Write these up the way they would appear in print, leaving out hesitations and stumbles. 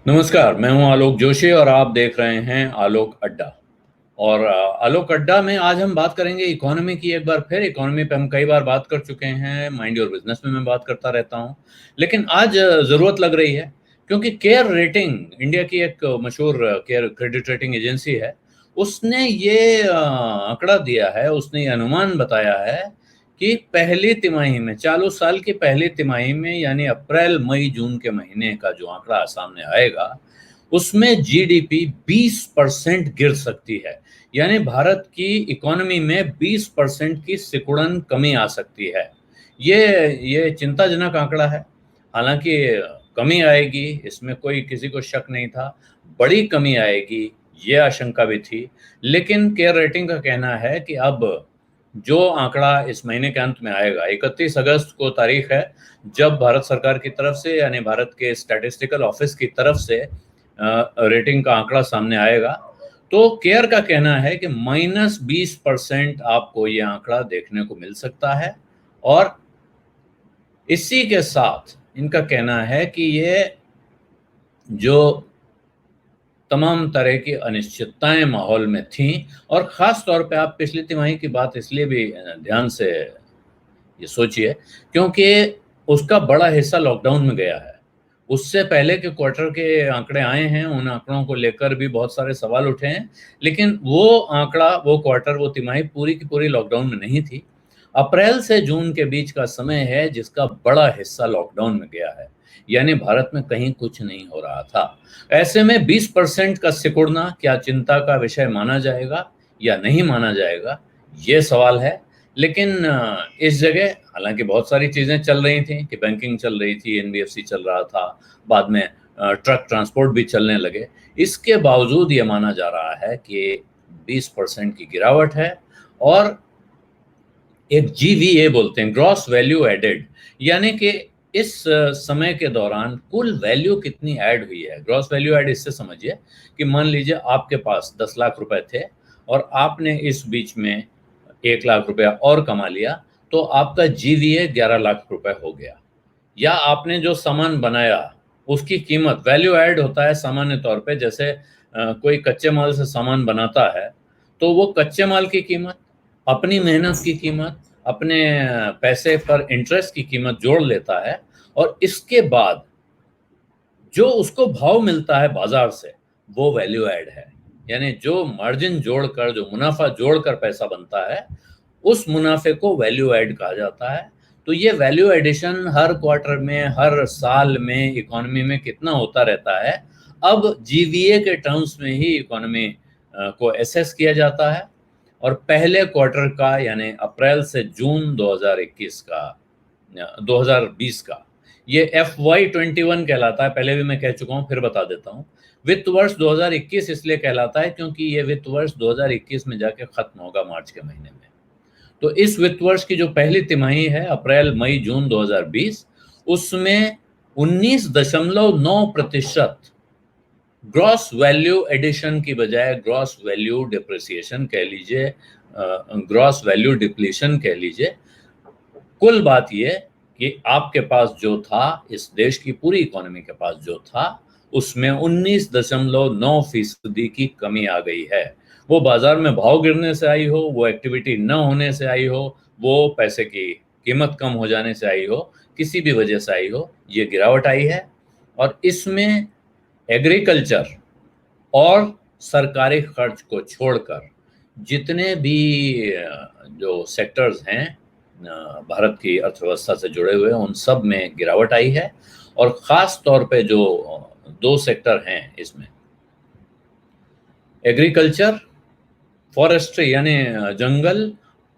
नमस्कार, मैं हूं आलोक जोशी और आप देख रहे हैं आलोक अड्डा। और आलोक अड्डा में आज हम बात करेंगे इकोनॉमी की। एक बार फिर इकोनॉमी पे हम कई बार बात कर चुके हैं, माइंड योर बिजनेस में मैं बात करता रहता हूं, लेकिन आज ज़रूरत लग रही है क्योंकि केयर रेटिंग, इंडिया की एक मशहूर केयर क्रेडिट रेटिंग एजेंसी है। उसने ये आंकड़ा दिया है, उसने ये अनुमान बताया है कि पहली तिमाही में, चालू साल की पहली तिमाही में, यानी अप्रैल मई जून के महीने का जो आंकड़ा सामने आएगा, उसमें जीडीपी 20% गिर सकती है। यानी भारत की इकोनॉमी में 20% की सिकुड़न कमी आ सकती है। ये चिंताजनक आंकड़ा है। हालांकि कमी आएगी, इसमें कोई किसी को शक नहीं था। बड़ी कमी आएगी, ये आशंका भी थी। लेकिन केयर रेटिंग का कहना है कि अब जो आंकड़ा इस महीने के अंत में आएगा, 31 अगस्त को तारीख है, जब भारत सरकार की तरफ से, यानी भारत के स्टैटिस्टिकल ऑफिस की तरफ से रेटिंग का आंकड़ा सामने आएगा, तो केयर का कहना है कि -20% आपको ये आंकड़ा देखने को मिल सकता है। और इसी के साथ इनका कहना है कि ये जो तमाम तरह की अनिश्चितताएं माहौल में थीं, और ख़ास तौर पे आप पिछली तिमाही की बात इसलिए भी ध्यान से ये सोचिए क्योंकि उसका बड़ा हिस्सा लॉकडाउन में गया है। उससे पहले के क्वार्टर के आंकड़े आए हैं, उन आंकड़ों को लेकर भी बहुत सारे सवाल उठे हैं, लेकिन वो आंकड़ा, वो क्वार्टर, वो तिमाही पूरी की पूरी लॉकडाउन में नहीं थी। अप्रैल से जून के बीच का समय है जिसका बड़ा हिस्सा लॉकडाउन में गया है, यानी भारत में कहीं कुछ नहीं हो रहा था। ऐसे में 20% का सिकुड़ना क्या चिंता का विषय माना जाएगा या नहीं माना जाएगा, ये सवाल है। लेकिन इस जगह हालांकि बहुत सारी चीज़ें चल रही थी कि बैंकिंग चल रही थी, एनबीएफसी चल रहा था, बाद में ट्रक ट्रांसपोर्ट भी चलने लगे। इसके बावजूद ये माना जा रहा है कि 20% की गिरावट है। और एक जीवीए बोलते हैं, ग्रॉस वैल्यू एडेड, यानी कि इस समय के दौरान कुल वैल्यू कितनी ऐड हुई है। ग्रॉस वैल्यू ऐड इससे समझिए कि मान लीजिए आपके पास 10 लाख रुपए थे और आपने इस बीच में 1 लाख रुपया और कमा लिया, तो आपका जीवीए 11 लाख रुपए हो गया। या आपने जो सामान बनाया उसकी कीमत, वैल्यू ऐड होता है सामान्य तौर पे, जैसे कोई कच्चे माल से सामान बनाता है तो वो कच्चे माल की कीमत, अपनी मेहनत की कीमत, अपने पैसे पर इंटरेस्ट की कीमत जोड़ लेता है, और इसके बाद जो उसको भाव मिलता है बाजार से, वो वैल्यू ऐड है। यानी जो मार्जिन जोड़कर, जो मुनाफा जोड़कर पैसा बनता है, उस मुनाफे को वैल्यू ऐड कहा जाता है। तो ये वैल्यू एडिशन हर क्वार्टर में, हर साल में इकोनॉमी में कितना होता रहता है, अब जीवीए के टर्म्स में ही इकोनॉमी को एसेस किया जाता है। और पहले क्वार्टर का, यानी अप्रैल से जून 2021 का, 2020 का, ये FY21 कहलाता है। पहले भी मैं कह चुका हूँ, फिर बता देता हूँ। वित्त वर्ष 2021 इसलिए कहलाता है क्योंकि ये वित्त वर्ष 2021 में जाके खत्म होगा मार्च के महीने में। तो इस वित्त वर्ष की जो पहली तिमाही है, अप्रैल मई जून 2020, उसमें 19.9% ग्रॉस वैल्यू एडिशन की बजाय ग्रॉस वैल्यू डिप्रिसिएशन कह लीजिए, ग्रॉस वैल्यू डिप्लीशन कह लीजिए, कुल बात ये कि आपके पास जो था, इस देश की पूरी इकोनॉमी के पास जो था, उसमें 19.9% की कमी आ गई है। वो बाजार में भाव गिरने से आई हो, वो एक्टिविटी न होने से आई हो, वो पैसे की कीमत कम हो जाने से आई हो, किसी भी वजह से आई हो, ये गिरावट आई है। और इसमें एग्रीकल्चर और सरकारी खर्च को छोड़कर जितने भी जो सेक्टर्स हैं भारत की अर्थव्यवस्था से जुड़े हुए, उन सब में गिरावट आई है। और ख़ास तौर पे जो दो सेक्टर हैं इसमें, एग्रीकल्चर, फॉरेस्ट्री यानी जंगल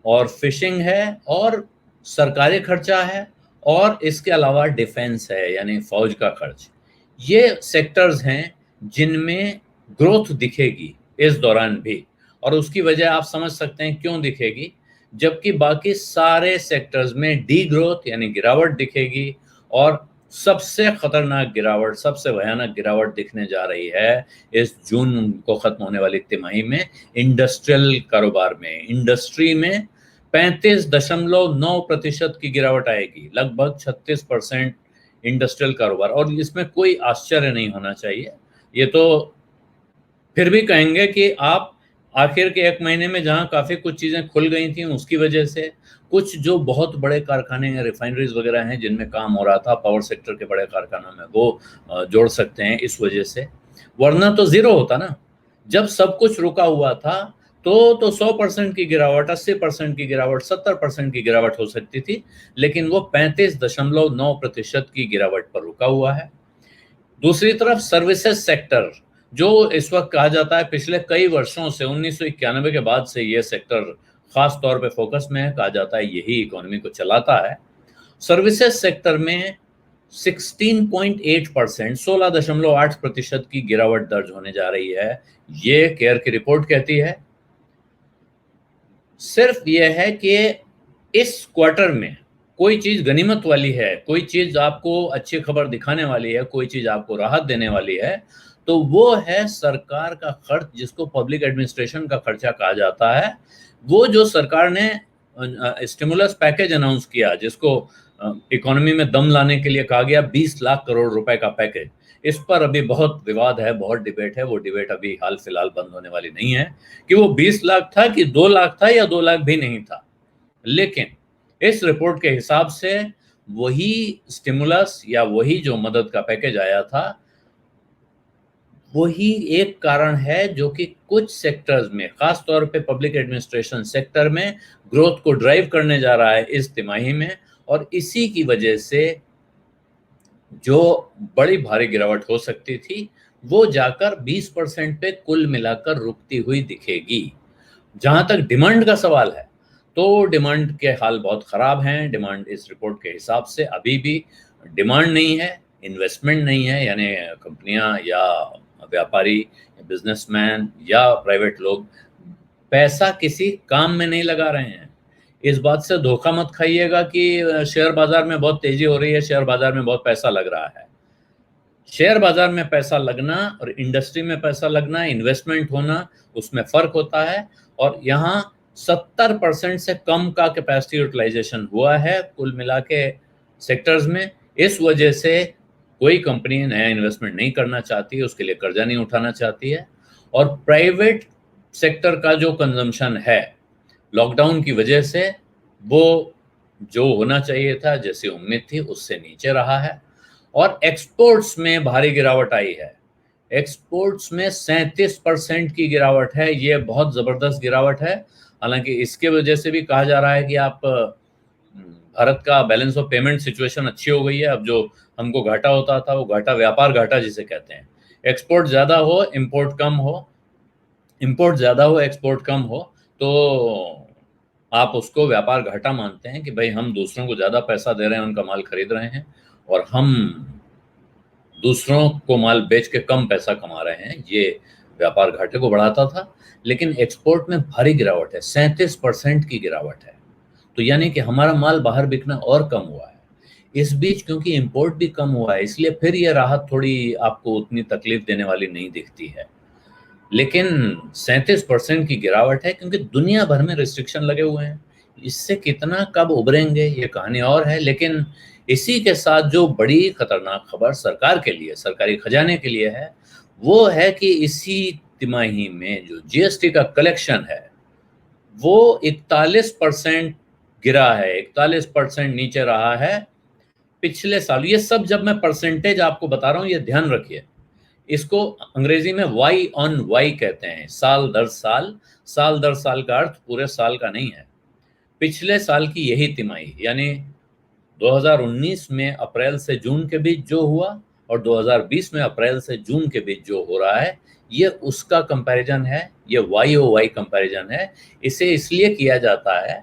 और फिशिंग है, और सरकारी खर्चा है, और इसके अलावा डिफेंस है यानी फौज का खर्च। ये सेक्टर्स हैं जिनमें ग्रोथ दिखेगी इस दौरान भी। और उसकी वजह आप समझ सकते हैं क्यों दिखेगी, जबकि बाकी सारे सेक्टर्स में डी ग्रोथ यानी गिरावट दिखेगी। और सबसे खतरनाक गिरावट, सबसे भयानक गिरावट दिखने जा रही है इस जून को खत्म होने वाली तिमाही में इंडस्ट्रियल कारोबार में। इंडस्ट्री में 35.9% की गिरावट आएगी। लगभग 36% इंडस्ट्रियल कारोबार। और इसमें कोई आश्चर्य नहीं होना चाहिए, ये तो फिर भी कहेंगे कि आप आखिर के 1 महीने में जहां काफ़ी कुछ चीज़ें खुल गई थी उसकी वजह से, कुछ जो बहुत बड़े कारखाने हैं, रिफाइनरीज वगैरह हैं जिनमें काम हो रहा था पावर सेक्टर के बड़े कारखानों में, वो जोड़ सकते हैं इस वजह से, वरना तो ज़ीरो होता ना। जब सब कुछ रुका हुआ था तो 100% की गिरावट, 80% की गिरावट, 70% की गिरावट हो सकती थी, लेकिन वो 35.9% की गिरावट पर रुका हुआ है। दूसरी तरफ सर्विसेज सेक्टर, जो इस वक्त कहा जाता है पिछले कई वर्षों से 1991 के बाद से ये सेक्टर खास तौर पे फोकस में है, कहा जाता है यही इकोनॉमी को चलाता है। सर्विसेज सेक्टर में 16.8%, 16.8% की गिरावट दर्ज होने जा रही है, ये केयर की रिपोर्ट कहती है। सिर्फ यह है कि इस क्वार्टर में कोई चीज गनीमत वाली है, कोई चीज आपको अच्छी खबर दिखाने वाली है, कोई चीज आपको राहत देने वाली है, तो वो है सरकार का खर्च, जिसको पब्लिक एडमिनिस्ट्रेशन का खर्चा कहा जाता है। वो जो सरकार ने स्टिमुलस पैकेज अनाउंस किया, जिसको इकोनॉमी में दम लाने के लिए कहा गया, 20 लाख करोड़ रुपए का पैकेज, इस पर अभी बहुत विवाद है, बहुत डिबेट है। वो डिबेट अभी हाल फिलहाल बंद होने वाली नहीं है कि वो 20 लाख था कि 2 लाख था या 2 लाख भी नहीं था। लेकिन इस रिपोर्ट के हिसाब से वही स्टिमुलस या वही जो मदद का पैकेज आया था, वही एक कारण है जो कि कुछ सेक्टर्स में, खास तौर पे पब्लिक एडमिनिस्ट्रेशन सेक्टर में, ग्रोथ को ड्राइव करने जा रहा है इस तिमाही में। और इसी की वजह से जो बड़ी भारी गिरावट हो सकती थी, वो जाकर 20% पे कुल मिलाकर रुकती हुई दिखेगी। जहां तक डिमांड का सवाल है, तो डिमांड के हाल बहुत खराब हैं। डिमांड इस रिपोर्ट के हिसाब से अभी भी डिमांड नहीं है, इन्वेस्टमेंट नहीं है, यानी कंपनियां या व्यापारी, बिजनेसमैन या प्राइवेट लोग पैसा किसी काम में नहीं लगा रहे हैं। इस बात से धोखा मत खाइएगा कि शेयर बाजार में बहुत तेजी हो रही है, शेयर बाजार में बहुत पैसा लग रहा है। शेयर बाजार में पैसा लगना और इंडस्ट्री में पैसा लगना, इन्वेस्टमेंट होना, उसमें फर्क होता है। और यहाँ 70% से कम का कैपेसिटी यूटिलाइजेशन हुआ है कुल मिला के सेक्टर्स में। इस वजह से कोई कंपनी नया इन्वेस्टमेंट नहीं करना चाहती है, उसके लिए कर्जा नहीं उठाना चाहती है। और प्राइवेट सेक्टर का जो कंजम्पशन है लॉकडाउन की वजह से, वो जो होना चाहिए था, जैसी उम्मीद थी, उससे नीचे रहा है। और एक्सपोर्ट्स में भारी गिरावट आई है। एक्सपोर्ट्स में 37% की गिरावट है, ये बहुत ज़बरदस्त गिरावट है। हालांकि इसके वजह से भी कहा जा रहा है कि आप भारत का बैलेंस ऑफ पेमेंट सिचुएशन अच्छी हो गई है। अब जो हमको घाटा होता था, वो घाटा, व्यापार घाटा जिसे कहते हैं, एक्सपोर्ट ज़्यादा हो इम्पोर्ट कम हो, इम्पोर्ट ज़्यादा हो एक्सपोर्ट कम हो, तो आप उसको व्यापार घाटा मानते हैं कि भाई हम दूसरों को ज़्यादा पैसा दे रहे हैं, उनका माल खरीद रहे हैं, और हम दूसरों को माल बेच के कम पैसा कमा रहे हैं, ये व्यापार घाटे को बढ़ाता था। लेकिन एक्सपोर्ट में भारी गिरावट है, 37% की गिरावट है। तो यानी कि हमारा माल बाहर बिकना और कम हुआ है। इस बीच क्योंकि इंपोर्ट भी कम हुआ है, इसलिए फिर ये राहत थोड़ी आपको उतनी तकलीफ देने वाली नहीं दिखती है। लेकिन 37% की गिरावट है क्योंकि दुनिया भर में रिस्ट्रिक्शन लगे हुए हैं। इससे कितना कब उभरेंगे ये कहानी और है। लेकिन इसी के साथ जो बड़ी खतरनाक खबर सरकार के लिए, सरकारी खजाने के लिए है, वो है कि इसी तिमाही में जो जीएसटी का कलेक्शन है, वो 41% गिरा है, 41% नीचे रहा है पिछले साल। ये सब जब मैं परसेंटेज आपको बता रहा हूँ, ये ध्यान रखिए, इसको अंग्रेजी में वाई ऑन वाई कहते हैं, साल दर साल। साल दर साल का अर्थ पूरे साल का नहीं है। पिछले साल की यही तिमाही, यानी 2019 में अप्रैल से जून के बीच जो हुआ और 2020 में अप्रैल से जून के बीच जो हो रहा है, ये उसका कंपैरिजन है, ये वाई ओ वाई कंपैरिजन है। इसे इसलिए किया जाता है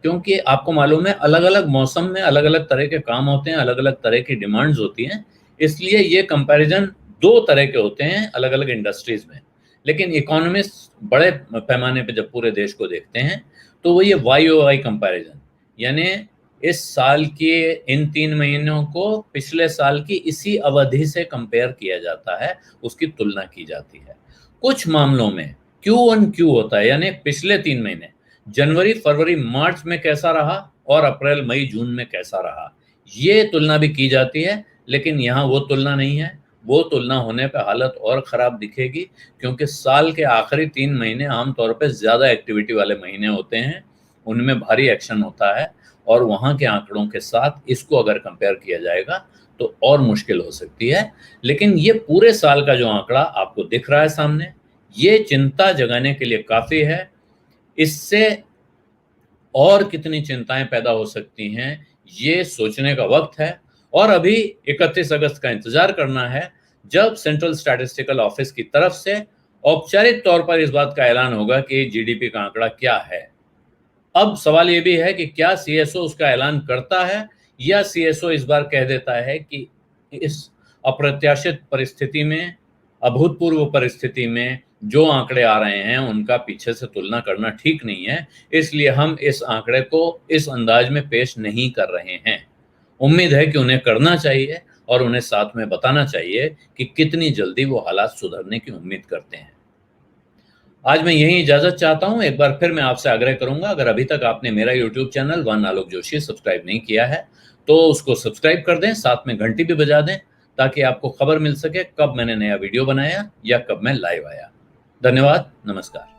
क्योंकि आपको मालूम है अलग अलग मौसम में अलग अलग तरह के काम होते हैं, अलग अलग तरह की डिमांड्स होती हैं, इसलिए ये कंपैरिजन दो तरह के होते हैं अलग अलग इंडस्ट्रीज में। लेकिन इकोनॉमिस्ट बड़े पैमाने पे जब पूरे देश को देखते हैं तो वो ये वाई ओ वाई कंपैरिजन, यानी इस साल के इन 3 महीनों को पिछले साल की इसी अवधि से कंपेयर किया जाता है, उसकी तुलना की जाती है। कुछ मामलों में क्यू ऑन क्यू होता है, यानी पिछले 3 महीने जनवरी फरवरी मार्च में कैसा रहा और अप्रैल मई जून में कैसा रहा, ये तुलना भी की जाती है। लेकिन यहाँ वो तुलना नहीं है। वो तुलना होने पे हालत और ख़राब दिखेगी, क्योंकि साल के आखिरी 3 महीने आमतौर पे ज़्यादा एक्टिविटी वाले महीने होते हैं, उनमें भारी एक्शन होता है, और वहाँ के आंकड़ों के साथ इसको अगर कंपेयर किया जाएगा तो और मुश्किल हो सकती है। लेकिन ये पूरे साल का जो आंकड़ा आपको दिख रहा है सामने, ये चिंता जगाने के लिए काफ़ी है। इससे और कितनी चिंताएं पैदा हो सकती हैं, ये सोचने का वक्त है। और अभी 31 अगस्त का इंतजार करना है, जब सेंट्रल स्टैटिस्टिकल ऑफिस की तरफ से औपचारिक तौर पर इस बात का ऐलान होगा कि जीडीपी का आंकड़ा क्या है। अब सवाल ये भी है कि क्या सीएसओ उसका ऐलान करता है, या सीएसओ इस बार कह देता है कि इस अप्रत्याशित परिस्थिति में, अभूतपूर्व परिस्थिति में जो आंकड़े आ रहे हैं उनका पीछे से तुलना करना ठीक नहीं है, इसलिए हम इस आंकड़े को इस अंदाज में पेश नहीं कर रहे हैं। उम्मीद है कि उन्हें करना चाहिए और उन्हें साथ में बताना चाहिए कि कितनी जल्दी वो हालात सुधरने की उम्मीद करते हैं। आज मैं यही इजाजत चाहता हूं। एक बार फिर मैं आपसे आग्रह करूंगा, अगर अभी तक आपने मेरा यूट्यूब चैनल वन आलोक जोशी सब्सक्राइब नहीं किया है तो उसको सब्सक्राइब कर दें, साथ में घंटी भी बजा दें, ताकि आपको खबर मिल सके कब मैंने नया वीडियो बनाया या कब मैं लाइव आया। धन्यवाद, नमस्कार।